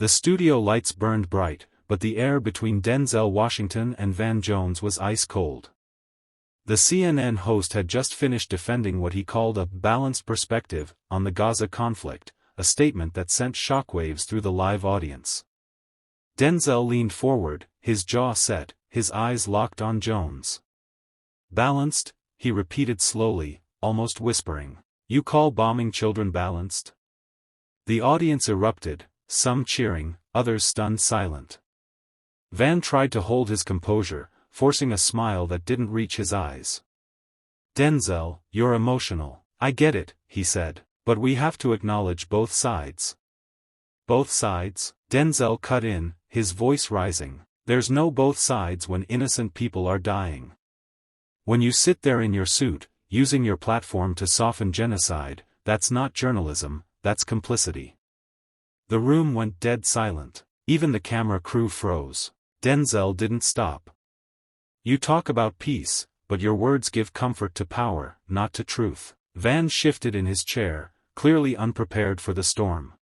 The studio lights burned bright, but the air between Denzel Washington and Van Jones was ice cold. The CNN host had just finished defending what he called a balanced perspective on the Gaza conflict, a statement that sent shockwaves through the live audience. Denzel leaned forward, his jaw set, his eyes locked on Jones. "Balanced?" he repeated slowly, almost whispering. "You call bombing children balanced?" The audience erupted, some cheering, others stunned silent. Van tried to hold his composure, forcing a smile that didn't reach his eyes. "Denzel, you're emotional. I get it," he said, "but we have to acknowledge both sides." "Both sides?" Denzel cut in, his voice rising. "There's no both sides when innocent people are dying. When you sit there in your suit, using your platform to soften genocide, that's not journalism, that's complicity." The room went dead silent. Even the camera crew froze. Denzel didn't stop. "You talk about peace, but your words give comfort to power, not to truth." Van shifted in his chair, clearly unprepared for the storm.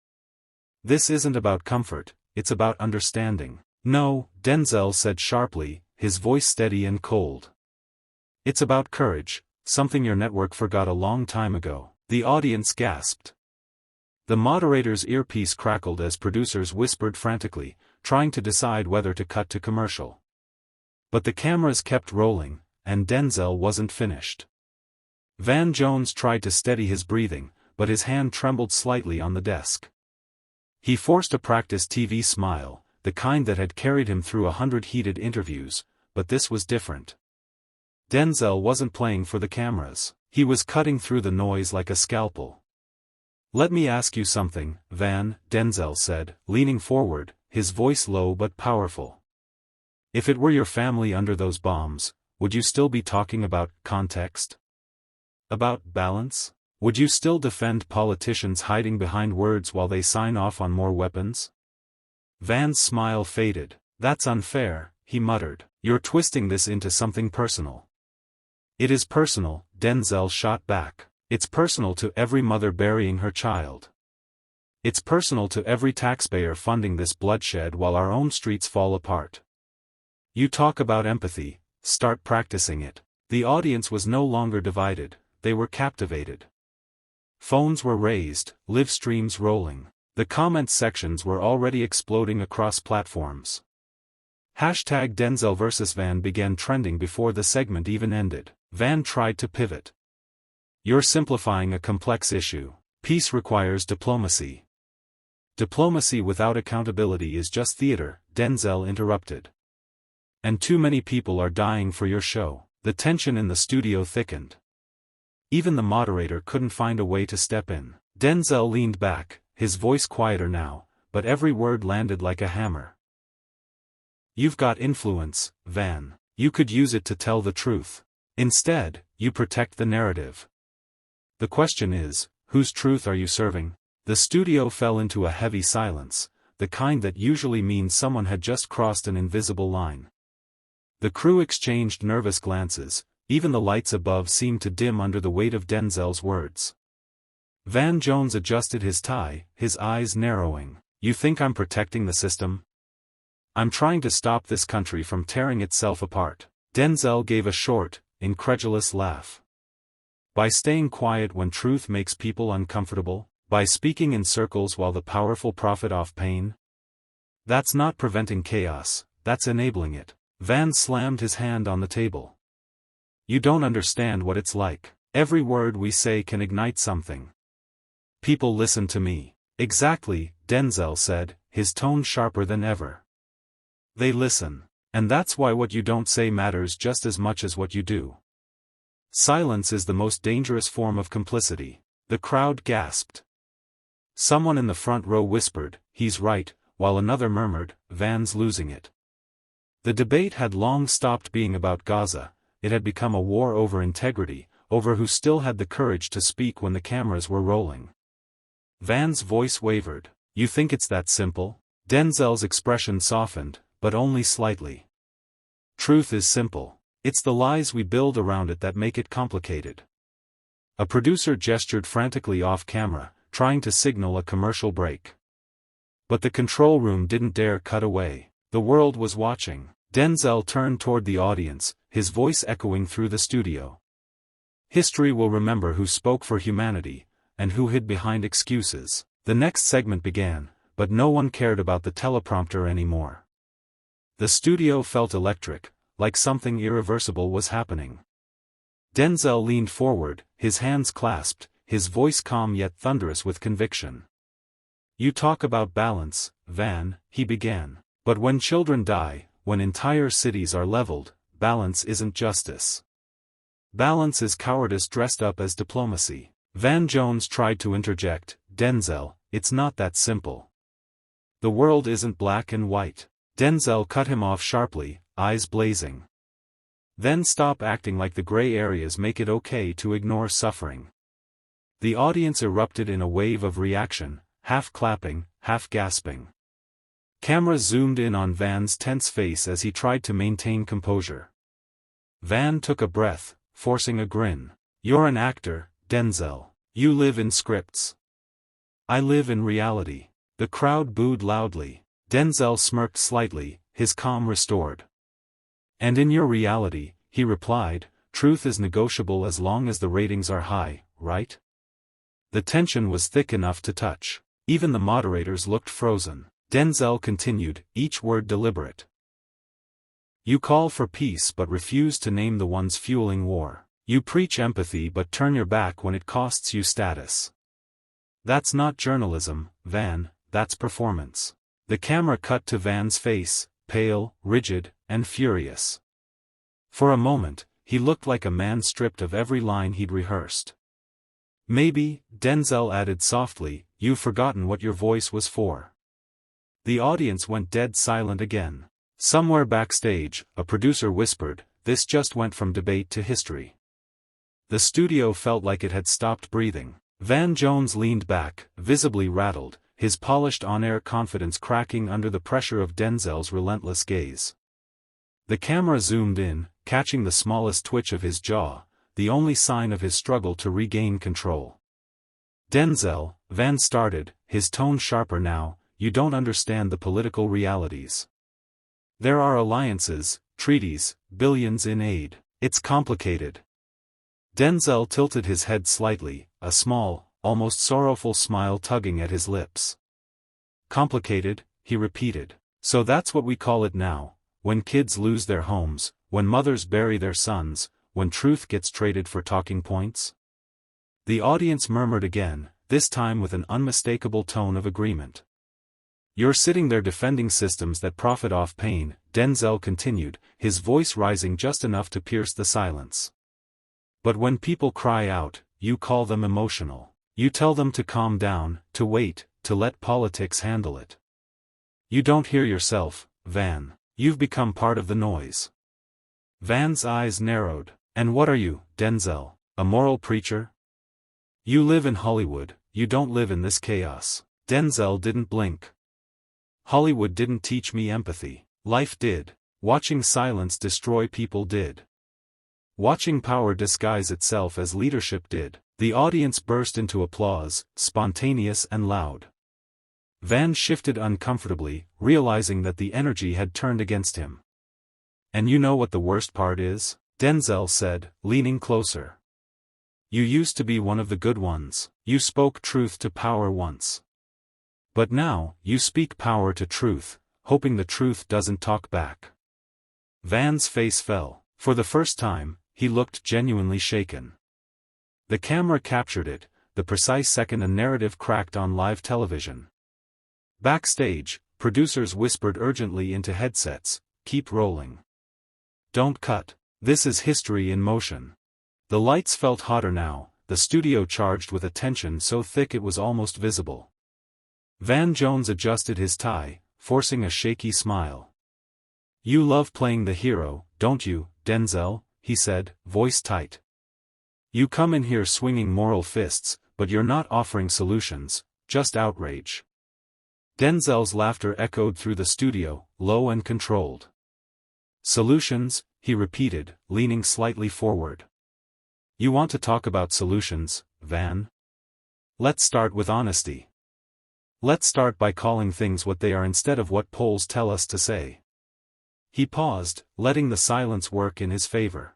"This isn't about comfort, it's about understanding." "No," Denzel said sharply, his voice steady and cold. "It's about courage, something your network forgot a long time ago." The audience gasped. The moderator's earpiece crackled as producers whispered frantically, trying to decide whether to cut to commercial. But the cameras kept rolling, and Denzel wasn't finished. Van Jones tried to steady his breathing, but his hand trembled slightly on the desk. He forced a practiced TV smile, the kind that had carried him through 100 heated interviews, but this was different. Denzel wasn't playing for the cameras, he was cutting through the noise like a scalpel. "Let me ask you something, Van," Denzel said, leaning forward, his voice low but powerful. "If it were your family under those bombs, would you still be talking about context? About balance? Would you still defend politicians hiding behind words while they sign off on more weapons?" Van's smile faded. "That's unfair," he muttered. "You're twisting this into something personal." "It is personal," Denzel shot back. "It's personal to every mother burying her child. It's personal to every taxpayer funding this bloodshed while our own streets fall apart. You talk about empathy, start practicing it." The audience was no longer divided, they were captivated. Phones were raised, live streams rolling. The comment sections were already exploding across platforms. Hashtag Denzel vs. Van began trending before the segment even ended. Van tried to pivot. "You're simplifying a complex issue. Peace requires diplomacy." "Diplomacy without accountability is just theater," Denzel interrupted. "And too many people are dying for your show." The tension in the studio thickened. Even the moderator couldn't find a way to step in. Denzel leaned back, his voice quieter now, but every word landed like a hammer. "You've got influence, Van. You could use it to tell the truth. Instead, you protect the narrative. The question is, whose truth are you serving?" The studio fell into a heavy silence, the kind that usually means someone had just crossed an invisible line. The crew exchanged nervous glances, even the lights above seemed to dim under the weight of Denzel's words. Van Jones adjusted his tie, his eyes narrowing. "You think I'm protecting the system? I'm trying to stop this country from tearing itself apart." Denzel gave a short, incredulous laugh. "By staying quiet when truth makes people uncomfortable? By speaking in circles while the powerful profit off pain? That's not preventing chaos, that's enabling it." Van slammed his hand on the table. "You don't understand what it's like. Every word we say can ignite something. People listen to me." "Exactly," Denzel said, his tone sharper than ever. "They listen. And that's why what you don't say matters just as much as what you do. Silence is the most dangerous form of complicity." The crowd gasped. Someone in the front row whispered, "He's right," while another murmured, "Van's losing it." The debate had long stopped being about Gaza, it had become a war over integrity, over who still had the courage to speak when the cameras were rolling. Van's voice wavered. "You think it's that simple?" Denzel's expression softened, but only slightly. "Truth is simple. It's the lies we build around it that make it complicated." A producer gestured frantically off camera, trying to signal a commercial break. But the control room didn't dare cut away. The world was watching. Denzel turned toward the audience, his voice echoing through the studio. History will remember who spoke for humanity, and who hid behind excuses. The next segment began, but no one cared about the teleprompter anymore. The studio felt electric, like something irreversible was happening. Denzel leaned forward, his hands clasped, his voice calm yet thunderous with conviction. "You talk about balance, Van," he began. "But when children die, when entire cities are leveled, balance isn't justice. Balance is cowardice dressed up as diplomacy." Van Jones tried to interject, "Denzel, it's not that simple. The world isn't black and white." Denzel cut him off sharply, eyes blazing. "Then stop acting like the gray areas make it okay to ignore suffering." The audience erupted in a wave of reaction, half clapping, half gasping. Cameras zoomed in on Van's tense face as he tried to maintain composure. Van took a breath, forcing a grin. "You're an actor, Denzel. You live in scripts. I live in reality." The crowd booed loudly. Denzel smirked slightly, his calm restored. "And in your reality," he replied, "truth is negotiable as long as the ratings are high, right?" The tension was thick enough to touch. Even the moderators looked frozen. Denzel continued, each word deliberate. "You call for peace but refuse to name the ones fueling war. You preach empathy but turn your back when it costs you status. That's not journalism, Van, that's performance." The camera cut to Van's face, pale, rigid, and furious. For a moment, he looked like a man stripped of every line he'd rehearsed. "Maybe," Denzel added softly, "you've forgotten what your voice was for." The audience went dead silent again. Somewhere backstage, a producer whispered, "This just went from debate to history." The studio felt like it had stopped breathing. Van Jones leaned back, visibly rattled, his polished on-air confidence cracking under the pressure of Denzel's relentless gaze. The camera zoomed in, catching the smallest twitch of his jaw, the only sign of his struggle to regain control. "Denzel," Van started, his tone sharper now, "you don't understand the political realities. There are alliances, treaties, billions in aid. It's complicated." Denzel tilted his head slightly, a small, almost sorrowful smile tugging at his lips. "Complicated," he repeated. "So that's what we call it now, when kids lose their homes, when mothers bury their sons, when truth gets traded for talking points?" The audience murmured again, this time with an unmistakable tone of agreement. "You're sitting there defending systems that profit off pain," Denzel continued, his voice rising just enough to pierce the silence. "But when people cry out, you call them emotional. You tell them to calm down, to wait, to let politics handle it. You don't hear yourself, Van. You've become part of the noise." Van's eyes narrowed. "And what are you, Denzel, a moral preacher? You live in Hollywood, you don't live in this chaos." Denzel didn't blink. "Hollywood didn't teach me empathy. Life did. Watching silence destroy people did. Watching power disguise itself as leadership did." The audience burst into applause, spontaneous and loud. Van shifted uncomfortably, realizing that the energy had turned against him. "And you know what the worst part is?" Denzel said, leaning closer. "You used to be one of the good ones. You spoke truth to power once. But now, you speak power to truth, hoping the truth doesn't talk back." Van's face fell. For the first time, he looked genuinely shaken. The camera captured it, the precise second a narrative cracked on live television. Backstage, producers whispered urgently into headsets, "Keep rolling. Don't cut. This is history in motion." The lights felt hotter now, the studio charged with a tension so thick it was almost visible. Van Jones adjusted his tie, forcing a shaky smile. "You love playing the hero, don't you, Denzel?" he said, voice tight. "You come in here swinging moral fists, but you're not offering solutions, just outrage." Denzel's laughter echoed through the studio, low and controlled. "Solutions," he repeated, leaning slightly forward. "You want to talk about solutions, Van? Let's start with honesty. Let's start by calling things what they are instead of what polls tell us to say. He paused, letting the silence work in his favor.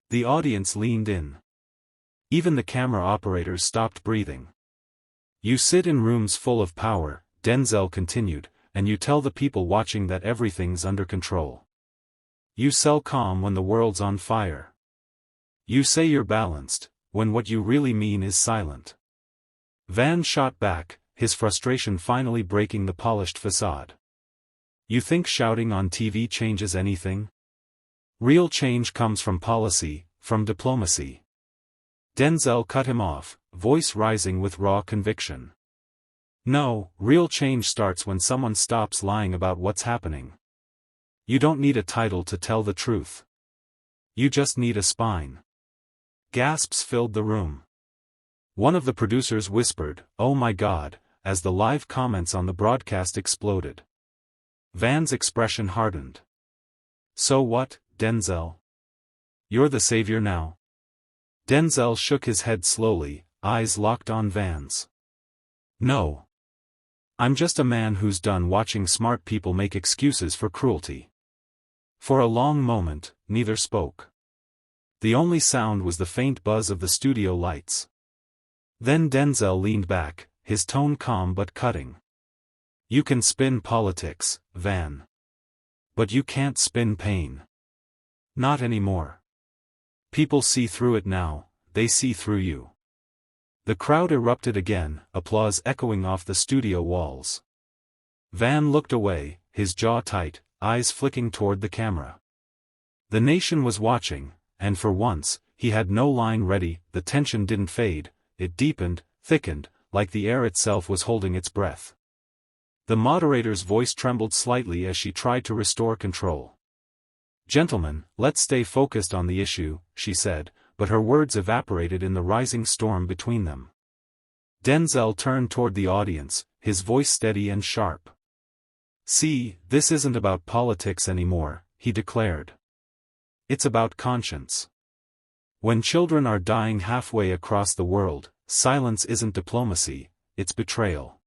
The audience leaned in. Even the camera operators stopped breathing. You sit in rooms full of power, Denzel continued, and you tell the people watching that everything's under control. You sell calm when the world's on fire. You say you're balanced, when what you really mean is silent. Van shot back, his frustration finally breaking the polished facade. You think shouting on TV changes anything? Real change comes from policy, from diplomacy. Denzel cut him off, voice rising with raw conviction. No, real change starts when someone stops lying about what's happening. You don't need a title to tell the truth. You just need a spine. Gasps filled the room. One of the producers whispered, "Oh my God," as the live comments on the broadcast exploded. Van's expression hardened. So what, Denzel? You're the savior now? Denzel shook his head slowly, eyes locked on Van's. No. I'm just a man who's done watching smart people make excuses for cruelty. For a long moment, neither spoke. The only sound was the faint buzz of the studio lights. Then Denzel leaned back, his tone calm but cutting. You can spin politics, Van. But you can't spin pain. Not anymore. People see through it now, they see through you. The crowd erupted again, applause echoing off the studio walls. Van looked away, his jaw tight, eyes flicking toward the camera. The nation was watching, and for once, he had no line ready. The tension didn't fade, it deepened, thickened, like the air itself was holding its breath. The moderator's voice trembled slightly as she tried to restore control. Gentlemen, let's stay focused on the issue, she said, but her words evaporated in the rising storm between them. Denzel turned toward the audience, his voice steady and sharp. See, this isn't about politics anymore, he declared. It's about conscience. When children are dying halfway across the world, silence isn't diplomacy, it's betrayal.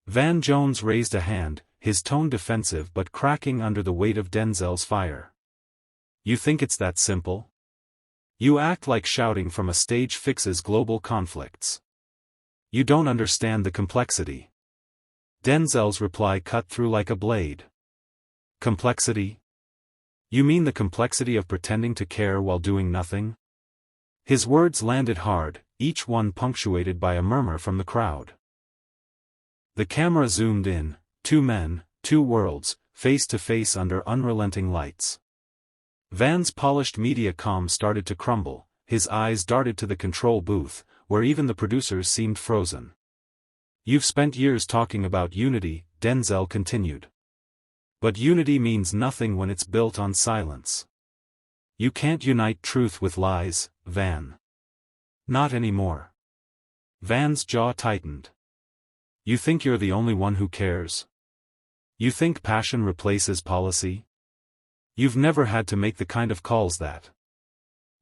Van Jones raised a hand, his tone defensive but cracking under the weight of Denzel's fire. You think it's that simple? You act like shouting from a stage fixes global conflicts. You don't understand the complexity. Denzel's reply cut through like a blade. Complexity? You mean the complexity of pretending to care while doing nothing? His words landed hard, each one punctuated by a murmur from the crowd. The camera zoomed in, two men, two worlds, face to face under unrelenting lights. Van's polished media comm started to crumble, his eyes darted to the control booth, where even the producers seemed frozen. You've spent years talking about unity, Denzel continued. But unity means nothing when it's built on silence. You can't unite truth with lies, Van. Not anymore. Van's jaw tightened. You think you're the only one who cares? You think passion replaces policy? You've never had to make the kind of calls that.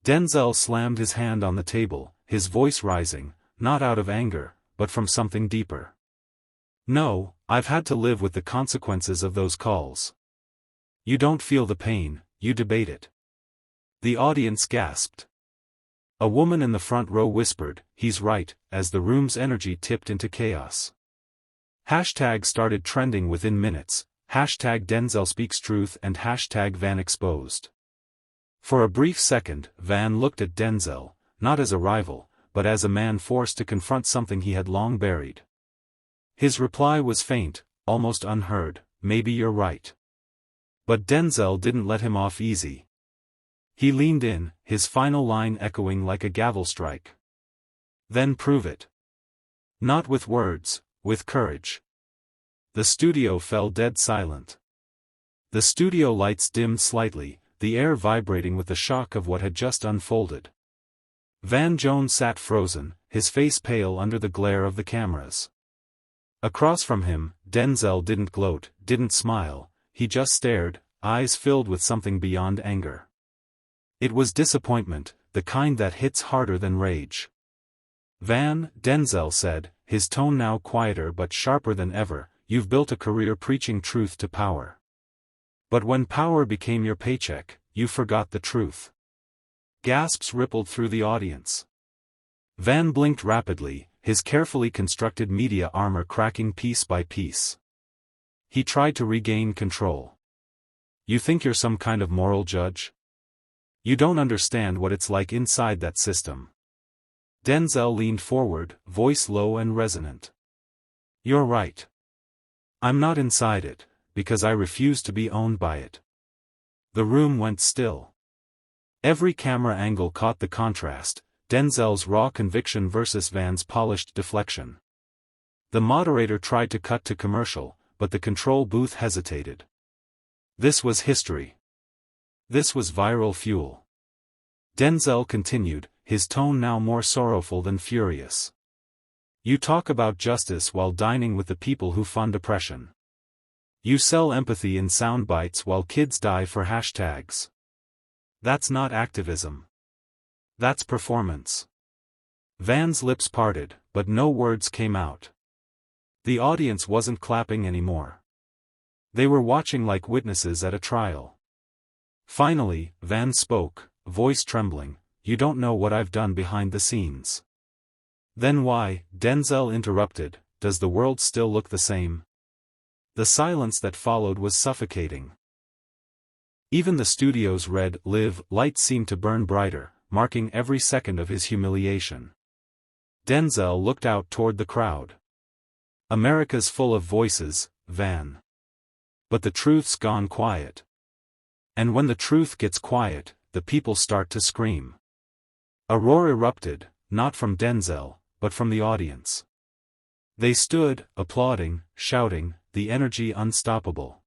Denzel slammed his hand on the table, his voice rising, not out of anger, but from something deeper. No, I've had to live with the consequences of those calls. You don't feel the pain, you debate it. The audience gasped. A woman in the front row whispered, "He's right," as the room's energy tipped into chaos. Hashtag started trending within minutes, hashtag Denzel speaks truth and hashtag Van exposed. For a brief second, Van looked at Denzel, not as a rival, but as a man forced to confront something he had long buried. His reply was faint, almost unheard, "Maybe you're right." But Denzel didn't let him off easy. He leaned in, his final line echoing like a gavel strike. Then prove it. Not with words, with courage. The studio fell dead silent. The studio lights dimmed slightly, the air vibrating with the shock of what had just unfolded. Van Jones sat frozen, his face pale under the glare of the cameras. Across from him, Denzel didn't gloat, didn't smile, he just stared, eyes filled with something beyond anger. It was disappointment, the kind that hits harder than rage. Van, Denzel said, his tone now quieter but sharper than ever, "You've built a career preaching truth to power. But when power became your paycheck, you forgot the truth." Gasps rippled through the audience. Van blinked rapidly, his carefully constructed media armor cracking piece by piece. He tried to regain control. "You think you're some kind of moral judge? You don't understand what it's like inside that system." Denzel leaned forward, voice low and resonant. "You're right. I'm not inside it, because I refuse to be owned by it." The room went still. Every camera angle caught the contrast, Denzel's raw conviction versus Van's polished deflection. The moderator tried to cut to commercial, but the control booth hesitated. This was history. This was viral fuel. Denzel continued, his tone now more sorrowful than furious. "You talk about justice while dining with the people who fund oppression. You sell empathy in sound bites while kids die for hashtags. That's not activism. That's performance." Van's lips parted, but no words came out. The audience wasn't clapping anymore. They were watching like witnesses at a trial. Finally, Van spoke, voice trembling, "You don't know what I've done behind the scenes." "Then why," Denzel interrupted, "does the world still look the same?" The silence that followed was suffocating. Even the studio's red, live, lights seemed to burn brighter, marking every second of his humiliation. Denzel looked out toward the crowd. "America's full of voices, Van. But the truth's gone quiet. And when the truth gets quiet, the people start to scream." A roar erupted, not from Denzel, but from the audience. They stood, applauding, shouting, the energy unstoppable.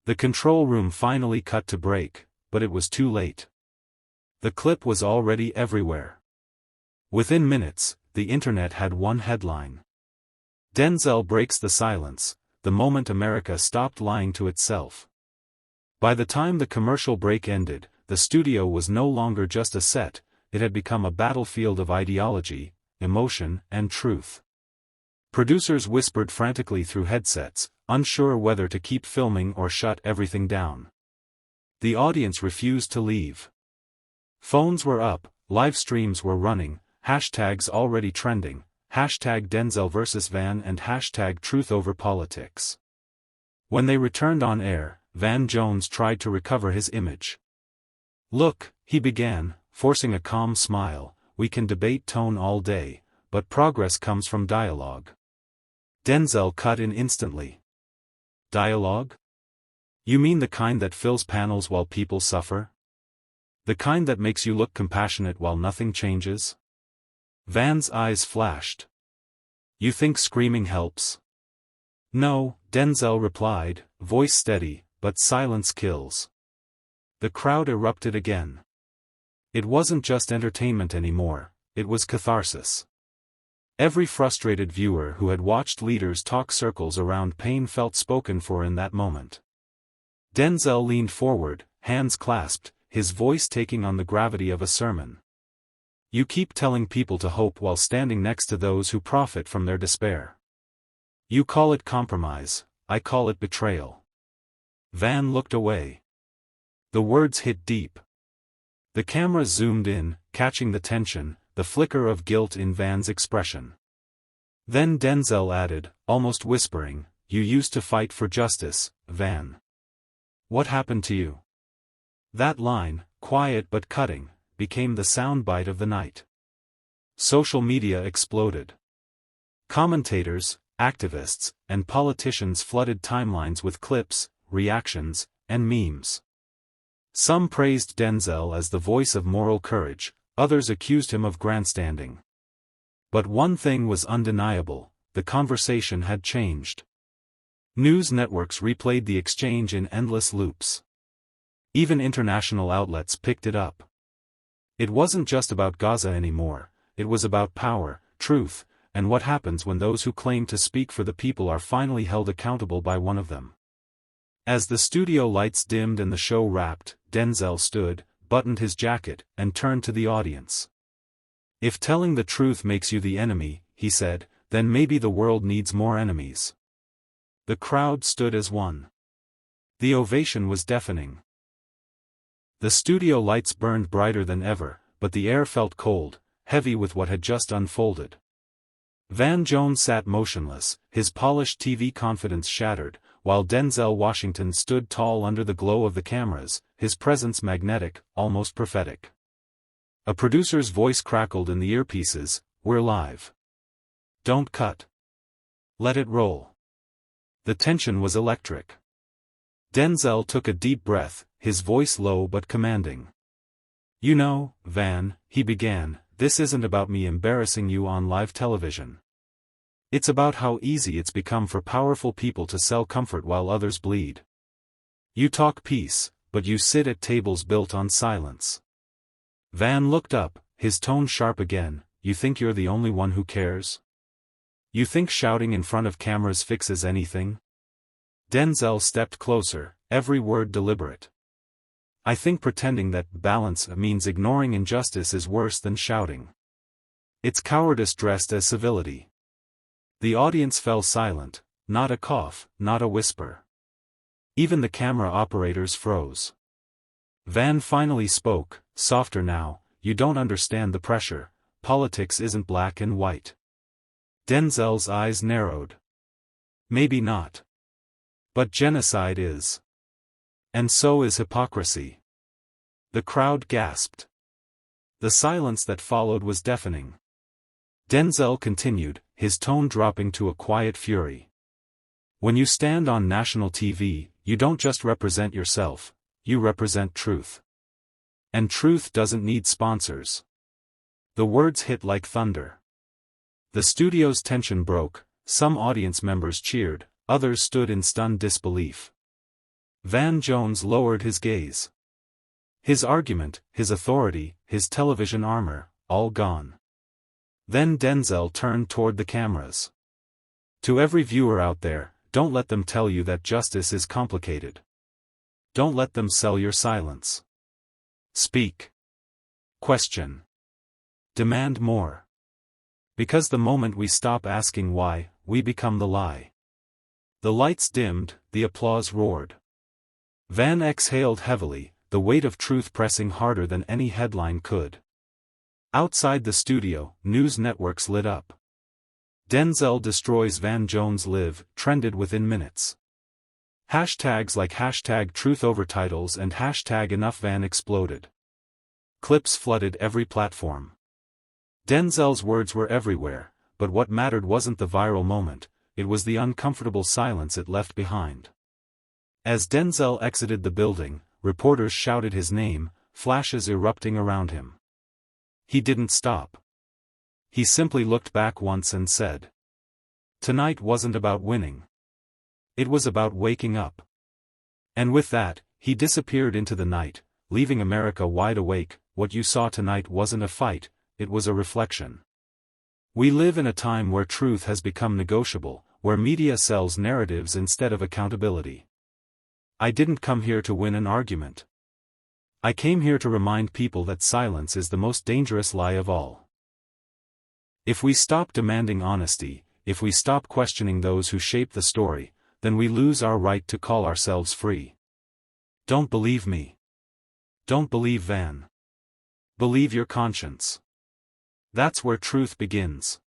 The control room finally cut to break, but it was too late. The clip was already everywhere. Within minutes, the internet had one headline. "Denzel breaks the silence, the moment America stopped lying to itself." By the time the commercial break ended, the studio was no longer just a set, it had become a battlefield of ideology, emotion, and truth. Producers whispered frantically through headsets, unsure whether to keep filming or shut everything down. The audience refused to leave. Phones were up, live streams were running, hashtags already trending, hashtag Denzel vs. Van and hashtag Truth Over Politics. When they returned on air, Van Jones tried to recover his image. "Look," he began, forcing a calm smile, "we can debate tone all day, but progress comes from dialogue." Denzel cut in instantly. "Dialogue? You mean the kind that fills panels while people suffer? The kind that makes you look compassionate while nothing changes?" Van's eyes flashed. "You think screaming helps?" "No," Denzel replied, voice steady, "but silence kills." The crowd erupted again. It wasn't just entertainment anymore, it was catharsis. Every frustrated viewer who had watched leaders talk circles around pain felt spoken for in that moment. Denzel leaned forward, hands clasped, his voice taking on the gravity of a sermon. "You keep telling people to hope while standing next to those who profit from their despair. You call it compromise, I call it betrayal." Van looked away. The words hit deep. The camera zoomed in, catching the tension, the flicker of guilt in Van's expression. Then Denzel added, almost whispering, "You used to fight for justice, Van. What happened to you?" That line, quiet but cutting, became the soundbite of the night. Social media exploded. Commentators, activists, and politicians flooded timelines with clips, reactions, and memes. Some praised Denzel as the voice of moral courage, others accused him of grandstanding. But one thing was undeniable, the conversation had changed. News networks replayed the exchange in endless loops. Even international outlets picked it up. It wasn't just about Gaza anymore, it was about power, truth, and what happens when those who claim to speak for the people are finally held accountable by one of them. As the studio lights dimmed and the show wrapped, Denzel stood, buttoned his jacket, and turned to the audience. "If telling the truth makes you the enemy," he said, then maybe the world needs more enemies. The crowd stood as one. The ovation was deafening. The studio lights burned brighter than ever, but the air felt cold, heavy with what had just unfolded. Van Jones sat motionless, his polished TV confidence shattered, while Denzel Washington stood tall under the glow of the cameras, his presence magnetic, almost prophetic. A producer's voice crackled in the earpieces, "We're live. Don't cut. Let it roll." The tension was electric. Denzel took a deep breath, his voice low but commanding. "You know, Van," he began, "this isn't about me embarrassing you on live television. It's about how easy it's become for powerful people to sell comfort while others bleed. You talk peace, but you sit at tables built on silence." Van looked up, his tone sharp again. "You think you're the only one who cares? You think shouting in front of cameras fixes anything?" Denzel stepped closer, every word deliberate. "I think pretending that balance means ignoring injustice is worse than shouting. It's cowardice dressed as civility." The audience fell silent, not a cough, not a whisper. Even the camera operators froze. Van finally spoke, softer now, "You don't understand the pressure. Politics isn't black and white." Denzel's eyes narrowed. "Maybe not. But genocide is. And so is hypocrisy." The crowd gasped. The silence that followed was deafening. Denzel continued, his tone dropping to a quiet fury. "When you stand on national TV, you don't just represent yourself, you represent truth. And truth doesn't need sponsors." The words hit like thunder. The studio's tension broke, some audience members cheered, others stood in stunned disbelief. Van Jones lowered his gaze. His argument, his authority, his television armor, all gone. Then Denzel turned toward the cameras. "To every viewer out there, don't let them tell you that justice is complicated. Don't let them sell your silence. Speak. Question. Demand more. Because the moment we stop asking why, we become the lie." The lights dimmed, the applause roared. Van exhaled heavily, the weight of truth pressing harder than any headline could. Outside the studio, news networks lit up. "Denzel destroys Van Jones live" trended within minutes. Hashtags like #TruthOverTitles and #EnoughVan exploded. Clips flooded every platform. Denzel's words were everywhere, but what mattered wasn't the viral moment, it was the uncomfortable silence it left behind. As Denzel exited the building, reporters shouted his name, flashes erupting around him. He didn't stop. He simply looked back once and said, "Tonight wasn't about winning. It was about waking up." And with that, he disappeared into the night, leaving America wide awake. What you saw tonight wasn't a fight, it was a reflection. We live in a time where truth has become negotiable, where media sells narratives instead of accountability. I didn't come here to win an argument. I came here to remind people that silence is the most dangerous lie of all. If we stop demanding honesty, if we stop questioning those who shape the story, then we lose our right to call ourselves free. Don't believe me. Don't believe Van. Believe your conscience. That's where truth begins.